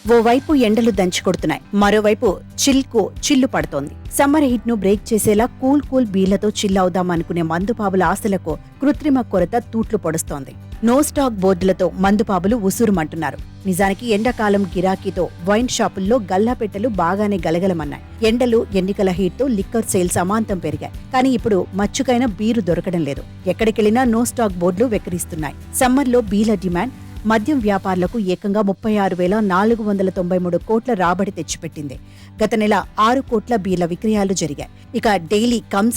ఓవైపు ఎండలు దంచికొడుతున్నాయి, మరోవైపు చిల్లు పడుతోంది. సమ్మర్ హీట్ ను బ్రేక్ చేసేలా కూల్ బీర్లతో చిల్ అవుదామనుకునే మందుపాబుల ఆశలకు కృత్రిమ కొరత తూట్లు పొడుస్తోంది. No stock బోర్డులతో మందుపాబులు ఉసూరుమంటున్నారు. నిజానికి ఎండాకాలం గిరాకీతో వైన్ షాపుల్లో గల్లాపెట్టెలు బాగానే గలగలమన్నాయి. ఎండలు, ఎన్నికల హీట్తో లిక్కర్ సేల్స్ అమాంతం పెరిగాయి. కానీ ఇప్పుడు మచ్చుకైన బీరు దొరకడం లేదు. ఎక్కడికెళ్లినా నో స్టాక్ బోర్డులు వెక్కిరిస్తున్నాయి. సమ్మర్లో బీర్ల డిమాండ్ మద్యం వ్యాపారులకు ఏకంగా 36,493 కోట్ల రాబడి తెచ్చిపెట్టింది. గత నెల 6 కోట్ల బీర్ల విక్రయాలు జరిగాయి. ఇక డైలీ కమ్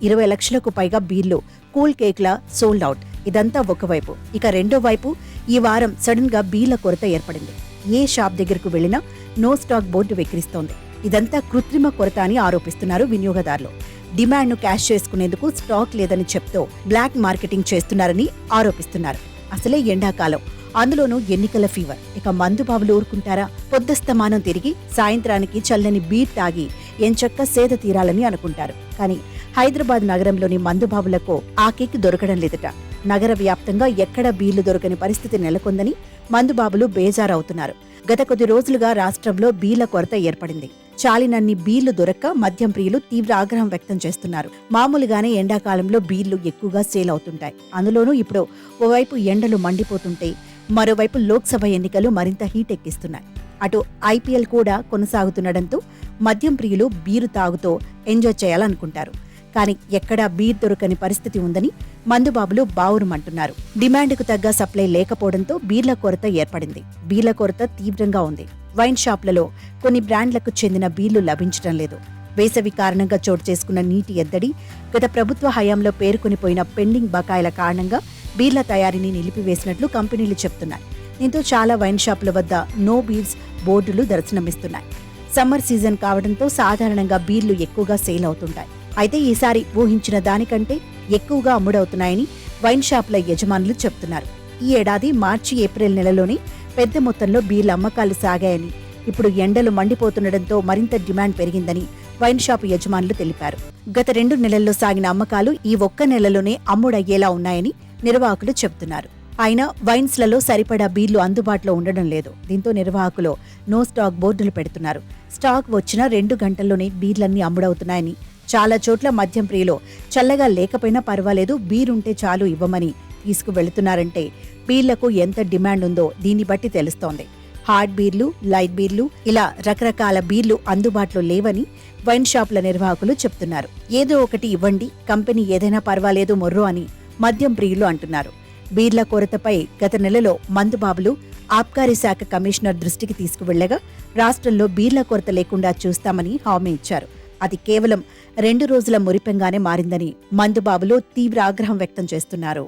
20 లక్షలకు పైగా బీర్లు, కూల్ కేక్ల సోల్డ్ అవుట్. ఇదంతా ఒకవైపు. ఇక రెండో వైపు ఈ వారం సడన్ గా బీర్ల కొరత ఏర్పడింది. ఏ షాప్ దగ్గరకు వెళ్లినా నో స్టాక్ బోర్డు వెక్కిరిస్తోంది. ఇదంతా కృత్రిమ కొరత అని ఆరోపిస్తున్నారు వినియోగదారులు. డిమాండ్ ను క్యాష్ చేసుకునేందుకు స్టాక్ లేదని చెప్తూ బ్లాక్ మార్కెటింగ్ చేస్తున్నారని ఆరోపిస్తున్నారు. అసలే ఎండాకాలం, అందులోనూ ఎన్నికల ఫీవర్. ఇక మందుబాబులు ఊరుకుంటారా? పొద్దస్తమానం తిరిగి సాయంత్రానికి చల్లని బీర్ తాగి ఎంచక్క సేద తీరాలని అనుకుంటారు. కానీ హైదరాబాద్ నగరంలోని మందుబాబులకు ఆ కిక్ దొరకడం లేదట. నగర వ్యాప్తంగా ఎక్కడా బీర్లు దొరకని పరిస్థితి నెలకొందని మందుబాబులు బేజారవుతున్నారు. గత కొద్ది రోజులుగా రాష్ట్రంలో బీర్ల కొరత ఏర్పడింది. చాలినన్ని బీర్లు దొరక్క మద్యం ప్రియులు తీవ్ర ఆగ్రహం వ్యక్తం చేస్తున్నారు. మామూలుగానే ఎండాకాలంలో బీర్లు ఎక్కువగా సేల్ అవుతుంటాయి. అందులోనూ ఇప్పుడు ఓవైపు ఎండలు మండిపోతుంటే, మరోవైపు లోక్సభ ఎన్నికలు మరింత హీట్ ఎక్కిస్తున్నాయి. అటు ఐపీఎల్ కూడా కొనసాగుతుండటంతో మద్యం ప్రియులు బీరు తాగుతూ ఎంజాయ్ చేయాలనుకుంటారు. కానీ ఎక్కడా బీర్ దొరకని పరిస్థితి ఉందని మందుబాబులు బావురుమంటున్నారు. డిమాండ్కు తగ్గ సప్లై లేకపోవడంతో బీర్ల కొరత ఏర్పడింది. బీర్ల కొరత తీవ్రంగా ఉంది. వైన్ షాప్లలో కొన్ని బ్రాండ్లకు చెందిన బీర్లు లభించడం లేదు. వేసవి కారణంగా చోటు చేసుకున్న నీటి ఎద్దడి, గత ప్రభుత్వ హయాంలో పేరుకొనిపోయిన పెండింగ్ బకాయిల కారణంగా బీర్ల తయారీని నిలిపివేసినట్లు కంపెనీలు చెప్తున్నాయి. దీంతో చాలా వైన్ షాపుల వద్ద నో బీర్స్ బోర్డులు దర్శనమిస్తున్నాయి. సమ్మర్ సీజన్ కావడంతో సాధారణంగా బీర్లు ఎక్కువగా సేల్ అవుతుంటాయి. అయితే ఈసారి ఊహించిన దానికంటే ఎక్కువగా అమ్ముడవుతున్నాయని వైన్ షాపుల యజమానులు చెప్తున్నారు. ఈ ఏడాది మార్చి, ఏప్రిల్ నెలలోనే పెద్ద మొత్తంలో బీర్ల అమ్మకాలు సాగాయని, ఇప్పుడు ఎండలు మండిపోతుండటంతో మరింత డిమాండ్ పెరిగిందని వైన్ షాపు యజమానులు తెలిపారు. గత 2 నెలల్లో సాగిన అమ్మకాలు ఈ ఒక్క నెలలోనే అమ్ముడయ్యేలా ఉన్నాయని నిర్వాహకులు చెబుతున్నారు. అయినా వైన్స్లలో సరిపడా బీర్లు అందుబాటులో ఉండడం లేదు. దీంతో నిర్వాహకులు నో స్టాక్ బోర్డులు పెడుతున్నారు. స్టాక్ వచ్చిన 2 గంటల్లోనే బీర్లన్నీ అమ్ముడవుతున్నాయని, చాలా చోట్ల మద్యం ప్రియులు చల్లగా లేకపోయినా పర్వాలేదు, బీరుంటే చాలు ఇవ్వమని తీసుకువెళుతున్నారంటే బీర్లకు ఎంత డిమాండ్ ఉందో దీన్ని బట్టి తెలుస్తోంది. హార్డ్ బీర్లు, లైట్ బీర్లు, ఇలా రకరకాల బీర్లు అందుబాటులో లేవని వైన్ షాపుల నిర్వాహకులు చెప్తున్నారు. ఏదో ఒకటి ఇవ్వండి, కంపెనీ ఏదైనా పర్వాలేదు మొర్రో అని మద్యం ప్రియులు అంటున్నారు. బీర్ల కొరతపై గత నెలలో మందుబాబులు ఆబ్కారీ శాఖ కమిషనర్ దృష్టికి తీసుకువెళ్లగా రాష్ట్రంలో బీర్ల కొరత లేకుండా చూస్తామని హామీ ఇచ్చారు. అది కేవలం 2 రోజుల మురిపెంగానే మారిందని మందుబాబులు తీవ్ర ఆగ్రహం వ్యక్తం చేస్తున్నారు.